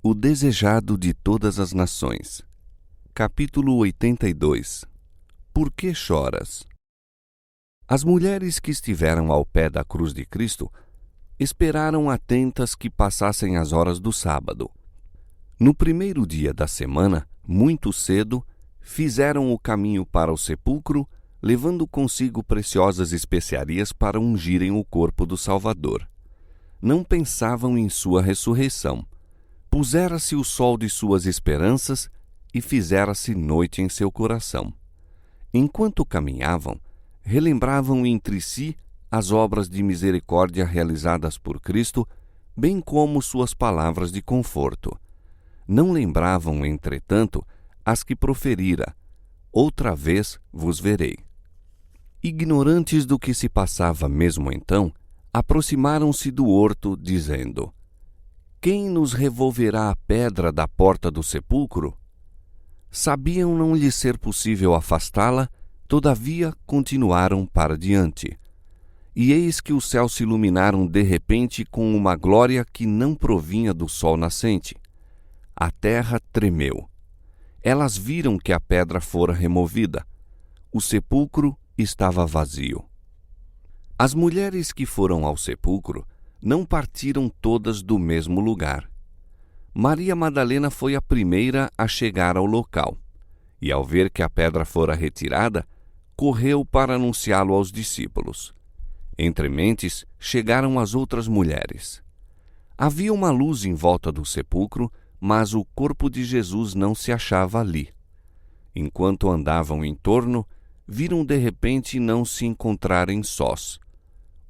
O desejado de todas as nações. Capítulo 82. Por que choras? As mulheres que estiveram ao pé da cruz de Cristo esperaram atentas que passassem as horas do sábado. No primeiro dia da semana, muito cedo, fizeram o caminho para o sepulcro, levando consigo preciosas especiarias para ungirem o corpo do Salvador. Não pensavam em sua ressurreição. Pusera-se o sol de suas esperanças e fizera-se noite em seu coração. Enquanto caminhavam, relembravam entre si as obras de misericórdia realizadas por Cristo, bem como suas palavras de conforto. Não lembravam, entretanto, as que proferira: outra vez vos verei. Ignorantes do que se passava mesmo então, aproximaram-se do horto, dizendo: quem nos revolverá a pedra da porta do sepulcro? Sabiam não lhe ser possível afastá-la, todavia continuaram para diante. E eis que os céus se iluminaram de repente com uma glória que não provinha do sol nascente. A terra tremeu. Elas viram que a pedra fora removida. O sepulcro estava vazio. As mulheres que foram ao sepulcro não partiram todas do mesmo lugar. Maria Madalena foi a primeira a chegar ao local, e ao ver que a pedra fora retirada, correu para anunciá-lo aos discípulos. Entre mentes, chegaram as outras mulheres. Havia uma luz em volta do sepulcro, mas o corpo de Jesus não se achava ali. Enquanto andavam em torno, viram de repente não se encontrarem sós.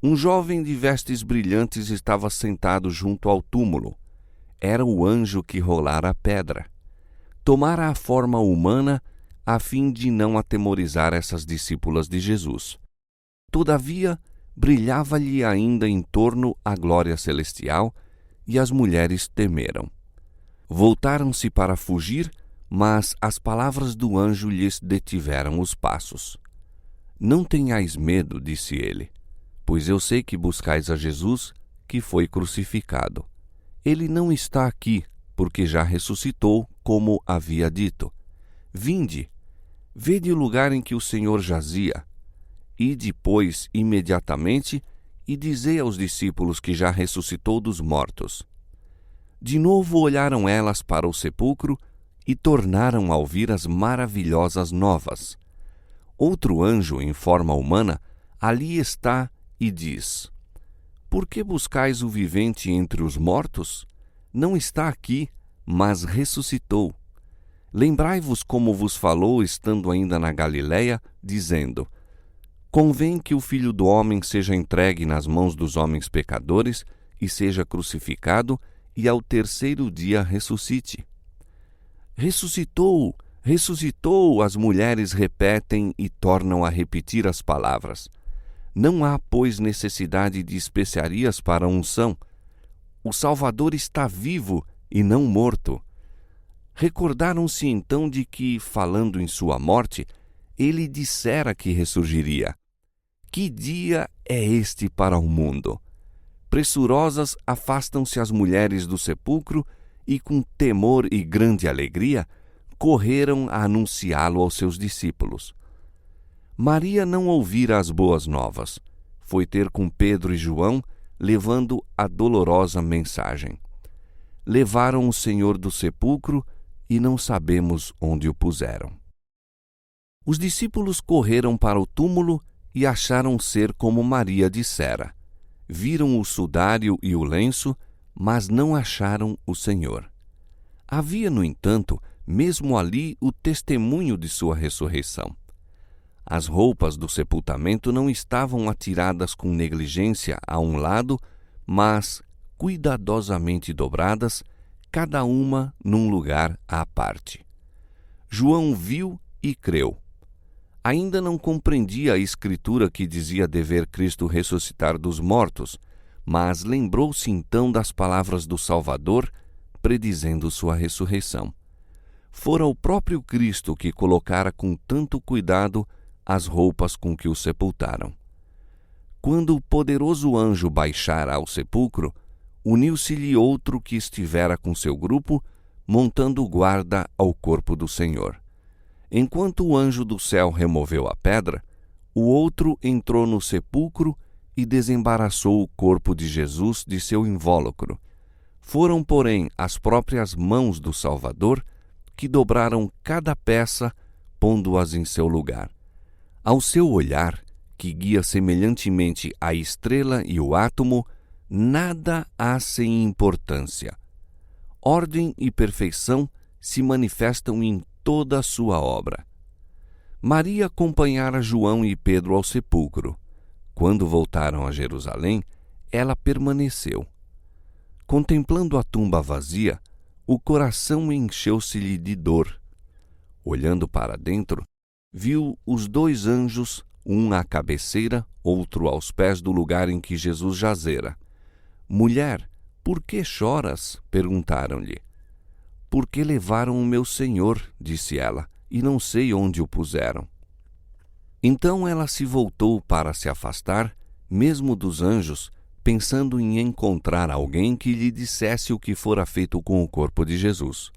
Um jovem de vestes brilhantes estava sentado junto ao túmulo. Era o anjo que rolara a pedra. Tomara a forma humana a fim de não atemorizar essas discípulas de Jesus. Todavia, brilhava-lhe ainda em torno a glória celestial, e as mulheres temeram. Voltaram-se para fugir, mas as palavras do anjo lhes detiveram os passos. Não tenhais medo, disse ele, pois eu sei que buscais a Jesus, que foi crucificado. Ele não está aqui, porque já ressuscitou, como havia dito. Vinde, vede o lugar em que o Senhor jazia. Ide, pois, imediatamente, e dizei aos discípulos que já ressuscitou dos mortos. De novo olharam elas para o sepulcro e tornaram a ouvir as maravilhosas novas. Outro anjo, em forma humana, ali está e diz: por que buscais o vivente entre os mortos? Não está aqui, mas ressuscitou. Lembrai-vos como vos falou estando ainda na Galiléia, dizendo: convém que o Filho do Homem seja entregue nas mãos dos homens pecadores e seja crucificado, e ao terceiro dia ressuscite. Ressuscitou! Ressuscitou! As mulheres repetem e tornam a repetir as palavras. Não há, pois, necessidade de especiarias para a unção. O Salvador está vivo e não morto. Recordaram-se então de que, falando em sua morte, ele dissera que ressurgiria. Que dia é este para o mundo? Pressurosas afastam-se as mulheres do sepulcro e, com temor e grande alegria, correram a anunciá-lo aos seus discípulos. Maria não ouvira as boas novas. Foi ter com Pedro e João, levando a dolorosa mensagem. Levaram o Senhor do sepulcro e não sabemos onde o puseram. Os discípulos correram para o túmulo e acharam ser como Maria dissera. Viram o sudário e o lenço, mas não acharam o Senhor. Havia, no entanto, mesmo ali o testemunho de sua ressurreição. As roupas do sepultamento não estavam atiradas com negligência a um lado, mas cuidadosamente dobradas, cada uma num lugar à parte. João viu e creu. Ainda não compreendia a escritura que dizia dever Cristo ressuscitar dos mortos, mas lembrou-se então das palavras do Salvador, predizendo sua ressurreição. Fora o próprio Cristo que colocara com tanto cuidado as roupas com que o sepultaram. Quando o poderoso anjo baixara ao sepulcro, uniu-se-lhe outro que estivera com seu grupo, montando guarda ao corpo do Senhor. Enquanto o anjo do céu removeu a pedra, o outro entrou no sepulcro e desembaraçou o corpo de Jesus de seu invólucro. Foram, porém, as próprias mãos do Salvador que dobraram cada peça, pondo-as em seu lugar. Ao seu olhar, que guia semelhantemente a estrela e o átomo, nada há sem importância. Ordem e perfeição se manifestam em toda a sua obra. Maria acompanhara João e Pedro ao sepulcro. Quando voltaram a Jerusalém, ela permaneceu. Contemplando a tumba vazia, o coração encheu-se-lhe de dor. Olhando para dentro, viu os 2 anjos, um à cabeceira, outro aos pés do lugar em que Jesus jazera. Mulher, por que choras? Perguntaram-lhe. Porque levaram o meu Senhor, disse ela, e não sei onde o puseram. Então ela se voltou para se afastar, mesmo dos anjos, pensando em encontrar alguém que lhe dissesse o que fora feito com o corpo de Jesus.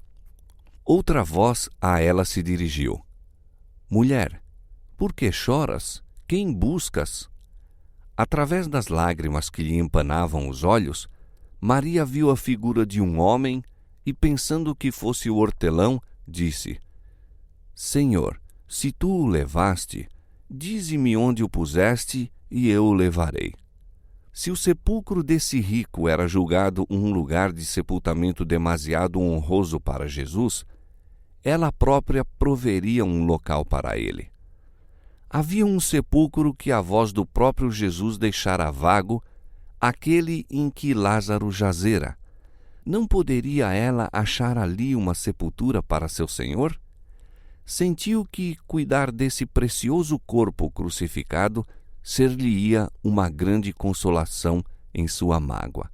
Outra voz a ela se dirigiu. Mulher, por que choras? Quem buscas? Através das lágrimas que lhe empanavam os olhos, Maria viu a figura de um homem e, pensando que fosse o hortelão, disse: Senhor, se tu o levaste, dize-me onde o puseste e eu o levarei. Se o sepulcro desse rico era julgado um lugar de sepultamento demasiado honroso para Jesus, ela própria proveria um local para ele. Havia um sepulcro que a voz do próprio Jesus deixara vago, aquele em que Lázaro jazera. Não poderia ela achar ali uma sepultura para seu Senhor? Sentiu que cuidar desse precioso corpo crucificado ser-lhe-ia uma grande consolação em sua mágoa.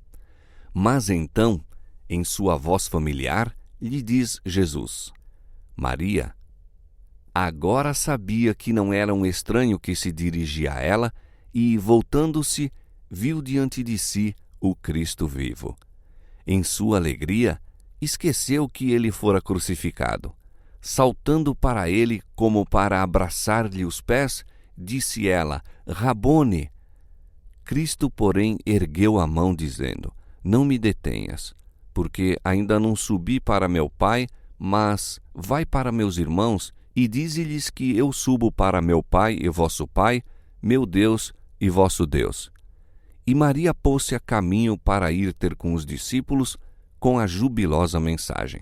Mas então, em sua voz familiar, lhe diz Jesus: Maria. Agora sabia que não era um estranho que se dirigia a ela e, voltando-se, viu diante de si o Cristo vivo. Em sua alegria, esqueceu que ele fora crucificado. Saltando para ele como para abraçar-lhe os pés, disse ela: Rabone. Cristo, porém, ergueu a mão, dizendo: Não me detenhas, porque ainda não subi para meu Pai, mas vai para meus irmãos e dize-lhes que eu subo para meu Pai e vosso Pai, meu Deus e vosso Deus. E Maria pôs-se a caminho para ir ter com os discípulos com a jubilosa mensagem.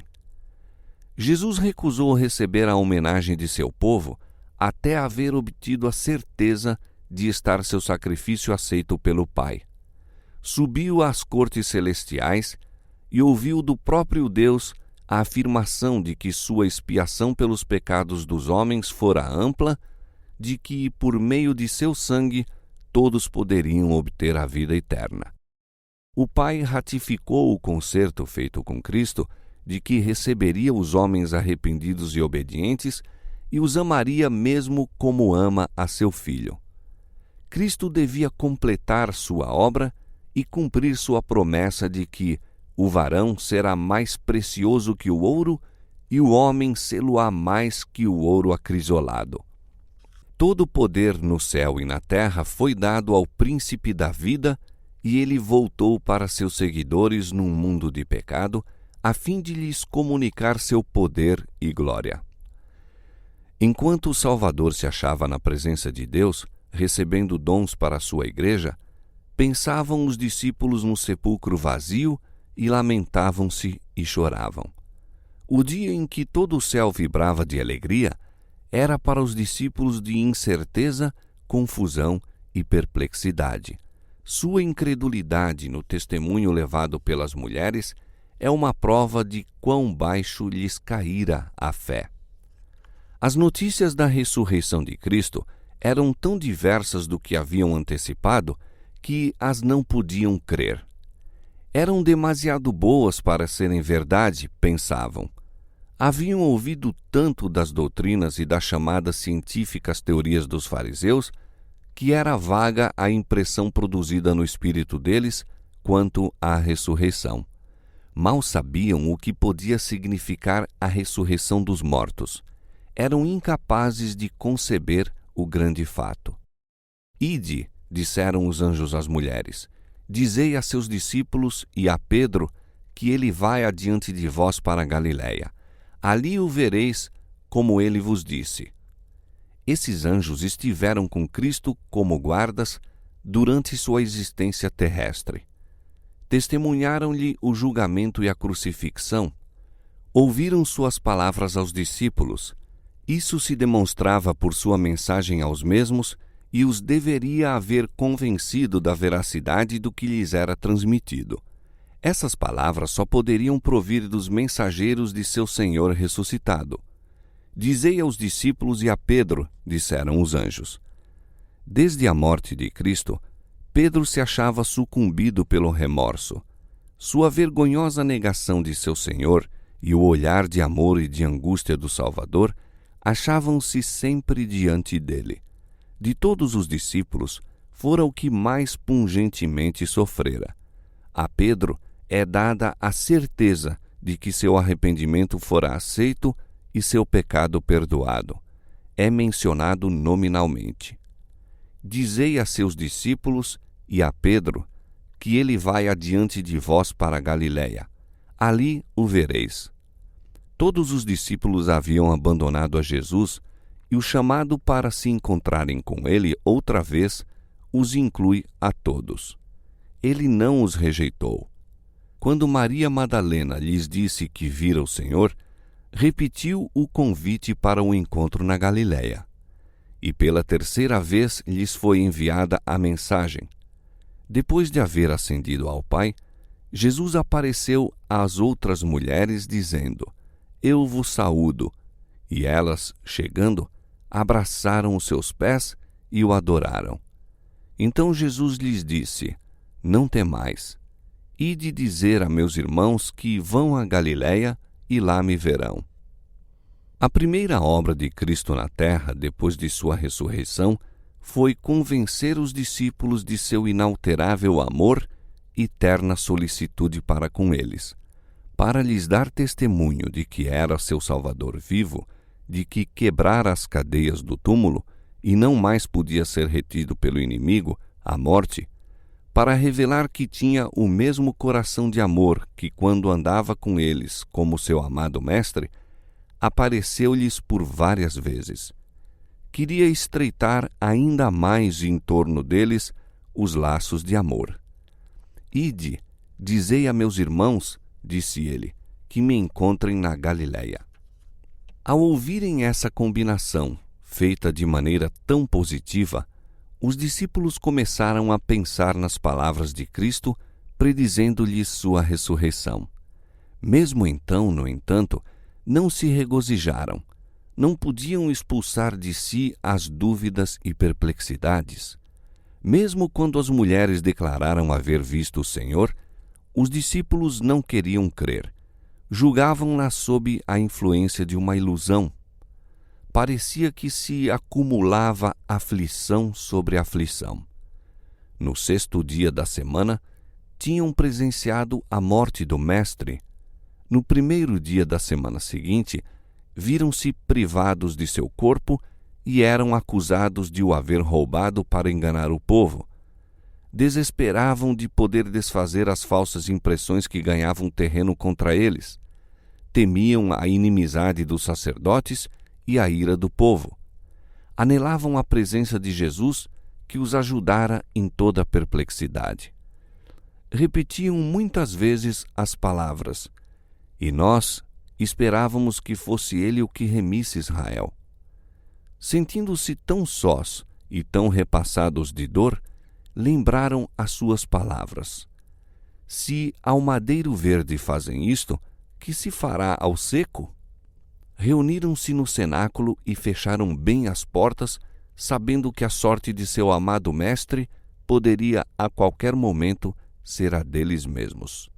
Jesus recusou receber a homenagem de seu povo até haver obtido a certeza de estar seu sacrifício aceito pelo Pai. Subiu às cortes celestiais e ouviu do próprio Deus a afirmação de que sua expiação pelos pecados dos homens fora ampla, de que, por meio de seu sangue, todos poderiam obter a vida eterna. O Pai ratificou o concerto feito com Cristo de que receberia os homens arrependidos e obedientes e os amaria mesmo como ama a seu Filho. Cristo devia completar sua obra e cumprir sua promessa de que o varão será mais precioso que o ouro e o homem sê-lo-á mais que o ouro acrisolado. Todo o poder no céu e na terra foi dado ao príncipe da vida e ele voltou para seus seguidores num mundo de pecado, a fim de lhes comunicar seu poder e glória. Enquanto o Salvador se achava na presença de Deus, recebendo dons para a sua igreja, pensavam os discípulos no sepulcro vazio e lamentavam-se e choravam. O dia em que todo o céu vibrava de alegria era para os discípulos de incerteza, confusão e perplexidade. Sua incredulidade no testemunho levado pelas mulheres é uma prova de quão baixo lhes caíra a fé. As notícias da ressurreição de Cristo eram tão diversas do que haviam antecipado que as não podiam crer. Eram demasiado boas para serem verdade, pensavam. Haviam ouvido tanto das doutrinas e das chamadas científicas teorias dos fariseus que era vaga a impressão produzida no espírito deles quanto à ressurreição. Mal sabiam o que podia significar a ressurreição dos mortos. Eram incapazes de conceber o grande fato. Ide, disseram os anjos às mulheres, dizei a seus discípulos e a Pedro que ele vai adiante de vós para a Galiléia. Ali o vereis, como ele vos disse. Esses anjos estiveram com Cristo como guardas durante sua existência terrestre. Testemunharam-lhe o julgamento e a crucifixão. Ouviram suas palavras aos discípulos. Isso se demonstrava por sua mensagem aos mesmos e os deveria haver convencido da veracidade do que lhes era transmitido. Essas palavras só poderiam provir dos mensageiros de seu Senhor ressuscitado. Dizei aos discípulos e a Pedro, disseram os anjos. Desde a morte de Cristo, Pedro se achava sucumbido pelo remorso. Sua vergonhosa negação de seu Senhor e o olhar de amor e de angústia do Salvador achavam-se sempre diante dele. De todos os discípulos, fora o que mais pungentemente sofrera. A Pedro é dada a certeza de que seu arrependimento fora aceito e seu pecado perdoado. É mencionado nominalmente. Dizei a seus discípulos e a Pedro que ele vai adiante de vós para a Galiléia. Ali o vereis. Todos os discípulos haviam abandonado a Jesus e o chamado para se encontrarem com ele outra vez os inclui a todos. Ele não os rejeitou. Quando Maria Madalena lhes disse que vira o Senhor, repetiu o convite para o encontro na Galiléia. E pela terceira vez lhes foi enviada a mensagem. Depois de haver ascendido ao Pai, Jesus apareceu às outras mulheres, dizendo: Eu vos saúdo. E elas, chegando, abraçaram os seus pés e o adoraram. Então Jesus lhes disse: Não temais. Ide dizer a meus irmãos que vão à Galiléia e lá me verão. A primeira obra de Cristo na terra, depois de sua ressurreição, foi convencer os discípulos de seu inalterável amor e terna solicitude para com eles, para lhes dar testemunho de que era seu Salvador vivo, de que quebrara as cadeias do túmulo e não mais podia ser retido pelo inimigo, a morte, para revelar que tinha o mesmo coração de amor que, quando andava com eles como seu amado mestre, apareceu-lhes por várias vezes. Queria estreitar ainda mais em torno deles os laços de amor. Ide, dizei a meus irmãos, disse ele, que me encontrem na Galiléia. Ao ouvirem essa combinação, feita de maneira tão positiva, os discípulos começaram a pensar nas palavras de Cristo, predizendo-lhes sua ressurreição. Mesmo então, no entanto, não se regozijaram, não podiam expulsar de si as dúvidas e perplexidades. Mesmo quando as mulheres declararam haver visto o Senhor, os discípulos não queriam crer. Julgavam-na sob a influência de uma ilusão. Parecia que se acumulava aflição sobre aflição. No 6º dia da semana, tinham presenciado a morte do Mestre. No 1º dia da semana seguinte, viram-se privados de seu corpo e eram acusados de o haver roubado para enganar o povo. Desesperavam de poder desfazer as falsas impressões que ganhavam terreno contra eles. Temiam a inimizade dos sacerdotes e a ira do povo. Anelavam a presença de Jesus, que os ajudara em toda a perplexidade. Repetiam muitas vezes as palavras: E nós esperávamos que fosse ele o que remisse Israel. Sentindo-se tão sós e tão repassados de dor, lembraram as suas palavras: Se ao madeiro verde fazem isto, que se fará ao seco? Reuniram-se no cenáculo e fecharam bem as portas, sabendo que a sorte de seu amado mestre poderia a qualquer momento ser a deles mesmos.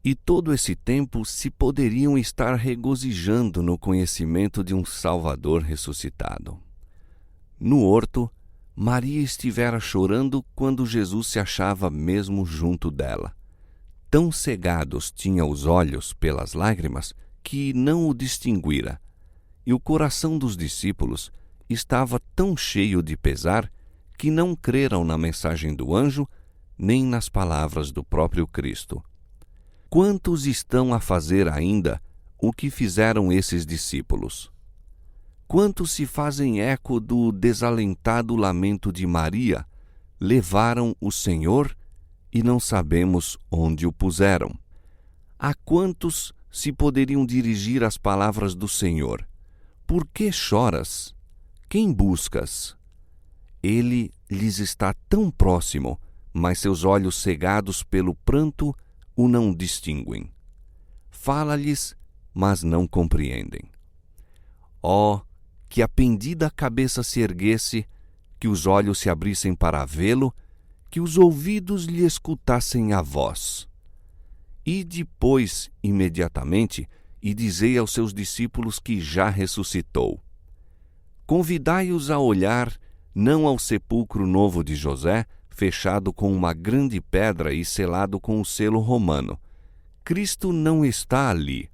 E todo esse tempo se poderiam estar regozijando no conhecimento de um Salvador ressuscitado. No horto, Maria estivera chorando quando Jesus se achava mesmo junto dela. Tão cegados tinha os olhos pelas lágrimas que não o distinguira, e o coração dos discípulos estava tão cheio de pesar que não creram na mensagem do anjo nem nas palavras do próprio Cristo. Quantos estão a fazer ainda o que fizeram esses discípulos? Quantos se fazem eco do desalentado lamento de Maria, levaram o Senhor e não sabemos onde o puseram? A quantos se poderiam dirigir as palavras do Senhor? Por que choras? Quem buscas? Ele lhes está tão próximo, mas seus olhos cegados pelo pranto o não distinguem. Fala-lhes, mas não compreendem. Oh, que a pendida cabeça se erguesse, que os olhos se abrissem para vê-lo, que os ouvidos lhe escutassem a voz. E depois, imediatamente, e dizei aos seus discípulos que já ressuscitou. Convidai-os a olhar, não ao sepulcro novo de José, fechado com uma grande pedra e selado com o selo romano. Cristo não está ali.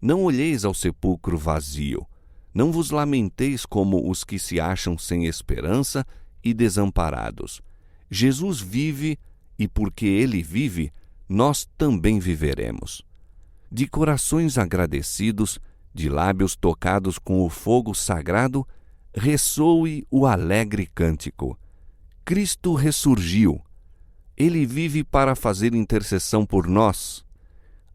Não olheis ao sepulcro vazio. Não vos lamenteis como os que se acham sem esperança e desamparados. Jesus vive, e porque Ele vive, nós também viveremos. De corações agradecidos, de lábios tocados com o fogo sagrado, ressoe o alegre cântico. Cristo ressurgiu. Ele vive para fazer intercessão por nós.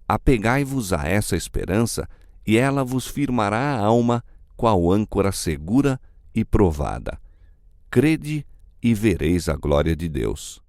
Apegai-vos a essa esperança, e ela vos firmará a alma, qual âncora segura e provada. Crede e vereis a glória de Deus.